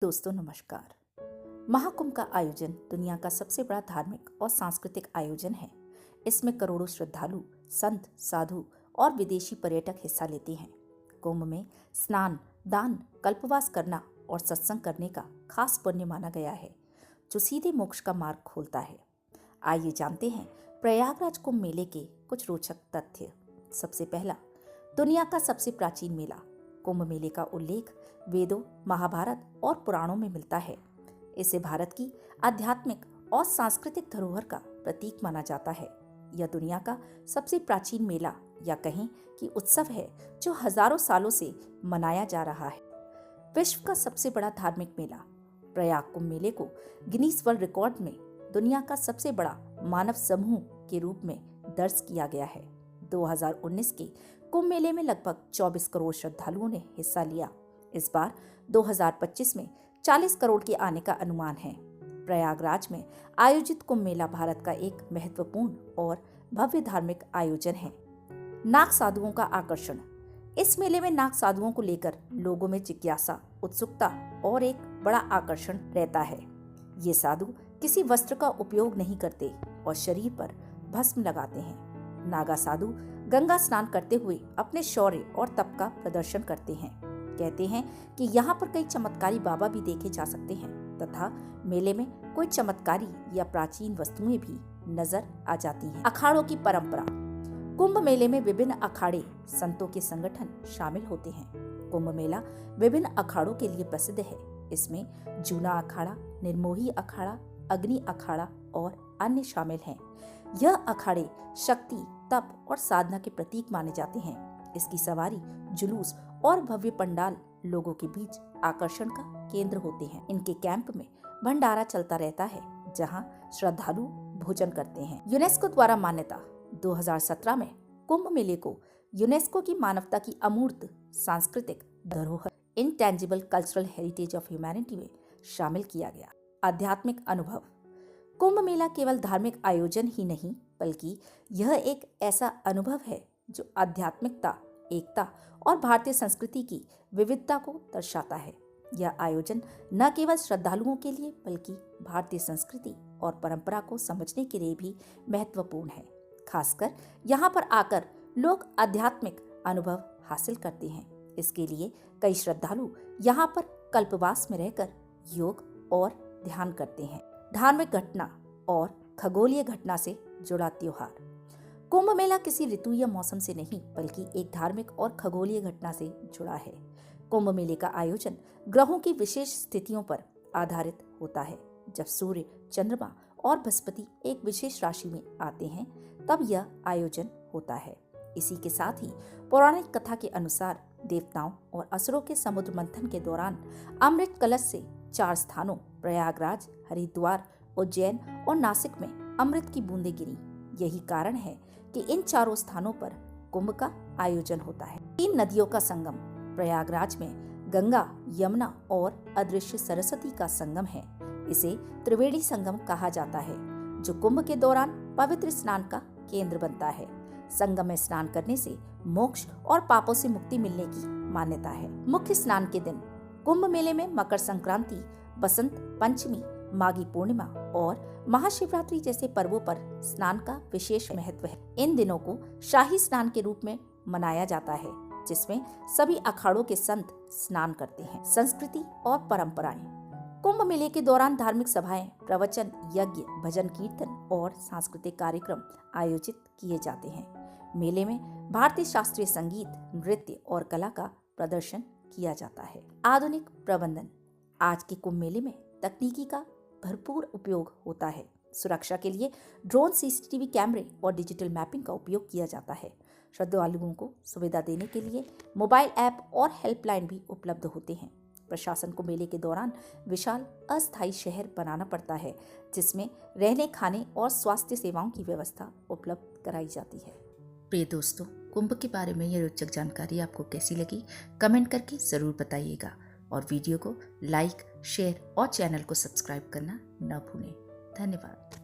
दोस्तों नमस्कार। महाकुंभ का आयोजन दुनिया का सबसे बड़ा धार्मिक और सांस्कृतिक आयोजन है। इसमें करोड़ों श्रद्धालु, संत, साधु और विदेशी पर्यटक हिस्सा लेते हैं। कुंभ में स्नान, दान, कल्पवास करना और सत्संग करने का खास पुण्य माना गया है, जो सीधे मोक्ष का मार्ग खोलता है। आइए जानते हैं प्रयागराज कुंभ मेले के कुछ रोचक तथ्य। सबसे पहला, दुनिया का सबसे प्राचीन मेला। कुंभ मेले का उल्लेख वेदों, महाभारत और पुराणों में मिलता है। इसे भारत की आध्यात्मिक और सांस्कृतिक धरोहर का प्रतीक माना जाता है। यह दुनिया का सबसे प्राचीन मेला या कहें कि उत्सव है, जो हजारों सालों से मनाया जा रहा है। विश्व का सबसे बड़ा धार्मिक मेला। प्रयाग कुंभ मेले को गिनीज वर्ल्ड रिकॉर्ड में दुनिया का सबसे बड़ा मानव समूह के रूप में दर्ज किया गया है। 2019 के कुंभ मेले में लगभग 24 करोड़ श्रद्धालुओं ने हिस्सा लिया। इस बार 2025 में 40 करोड़ के आने का अनुमान है। प्रयागराज में आयोजित कुंभ मेला भारत का एक महत्वपूर्ण और भव्य धार्मिक आयोजन है। नाग साधुओं का आकर्षण। इस मेले में नाग साधुओं को लेकर लोगों में जिज्ञासा, उत्सुकता और एक बड़ा आकर्षण रहता है। ये साधु किसी वस्त्र का उपयोग नहीं करते और शरीर पर भस्म लगाते हैं। नागा साधु गंगा स्नान करते हुए अपने शौर्य और तप का प्रदर्शन करते हैं। कहते हैं कि यहाँ पर कई चमत्कारी बाबा भी देखे जा सकते हैं तथा मेले में कोई चमत्कारी या प्राचीन वस्तुएं भी नजर आ जाती हैं। अखाड़ों की परंपरा। कुंभ मेले में विभिन्न अखाड़े, संतों के संगठन शामिल होते हैं। कुंभ मेला विभिन्न अखाड़ों के लिए प्रसिद्ध है। इसमें जूना अखाड़ा, निर्मोही अखाड़ा, अग्नि अखाड़ा और अन्य शामिल हैं। यह अखाड़े शक्ति, तप और साधना के प्रतीक माने जाते हैं। इसकी सवारी, जुलूस और भव्य पंडाल लोगों के बीच आकर्षण का केंद्र होते हैं। इनके कैंप में भंडारा चलता रहता है, जहां श्रद्धालु भोजन करते हैं। यूनेस्को द्वारा मान्यता। 2017 में कुंभ मेले को यूनेस्को की मानवता की अमूर्त सांस्कृतिक धरोहर, intangible cultural heritage of humanity में शामिल किया गया। आध्यात्मिक अनुभव। कुंभ मेला केवल धार्मिक आयोजन ही नहीं, बल्कि यह एक ऐसा अनुभव है जो आध्यात्मिकता, एकता और भारतीय संस्कृति की विविधता को दर्शाता है। यह आयोजन न केवल श्रद्धालुओं के लिए, बल्कि भारतीय संस्कृति और परंपरा को समझने के लिए भी महत्वपूर्ण है। खासकर यहाँ पर आकर लोग आध्यात्मिक अनुभव हासिल करते हैं। इसके लिए कई श्रद्धालु यहाँ पर कल्पवास में रहकर योग और ध्यान करते हैं। धार्मिक घटना और खगोलीय घटना से जुड़ा त्योहार। कुंभ मेला किसी ऋतु या मौसम से नहीं, बल्कि एक धार्मिक और खगोलीय घटना से जुड़ा है। कुंभ मेले का आयोजन ग्रहों की विशेष स्थितियों पर आधारित होता है। जब सूर्य, चंद्रमा और बृहस्पति एक विशेष राशि में आते हैं, तब यह आयोजन होता है। इसी के साथ ही पौराणिक कथा के अनुसार देवताओं और असुरों के समुद्र मंथन के दौरान अमृत कलश से 4 स्थानों प्रयागराज, हरिद्वार, उज्जैन और नासिक में अमृत की बूंदें गिरी। यही कारण है कि इन चारों स्थानों पर कुंभ का आयोजन होता है। 3 नदियों का संगम। प्रयागराज में गंगा, यमुना और अदृश्य सरस्वती का संगम है। इसे त्रिवेणी संगम कहा जाता है, जो कुंभ के दौरान पवित्र स्नान का केंद्र बनता है। संगम में स्नान करने से मोक्ष और पापों से मुक्ति मिलने की मान्यता है। मुख्य स्नान के दिन। कुंभ मेले में मकर संक्रांति, बसंत पंचमी, माघी पूर्णिमा और महाशिवरात्रि जैसे पर्वों पर स्नान का विशेष महत्व है। इन दिनों को शाही स्नान के रूप में मनाया जाता है, जिसमें सभी अखाड़ों के संत स्नान करते हैं। संस्कृति और परंपराएं। कुंभ मेले के दौरान धार्मिक सभाएं, प्रवचन, यज्ञ, भजन कीर्तन और सांस्कृतिक कार्यक्रम आयोजित किए जाते हैं। मेले में भारतीय शास्त्रीय संगीत, नृत्य और कला का प्रदर्शन किया जाता है। आधुनिक प्रबंधन। आज के कुंभ मेले में तकनीकी का भरपूर उपयोग होता है। सुरक्षा के लिए ड्रोन, सीसीटीवी कैमरे और डिजिटल मैपिंग का उपयोग किया जाता है। श्रद्धालुओं को सुविधा देने के लिए मोबाइल ऐप और हेल्पलाइन भी उपलब्ध होते हैं। प्रशासन को मेले के दौरान विशाल अस्थायी शहर बनाना पड़ता है, जिसमें रहने, खाने और स्वास्थ्य सेवाओं की व्यवस्था उपलब्ध कराई जाती है। प्रिय दोस्तों, कुंभ के बारे में यह रोचक जानकारी आपको कैसी लगी, कमेंट करके जरूर बताइएगा और वीडियो को लाइक, शेयर और चैनल को सब्सक्राइब करना न भूलें। धन्यवाद।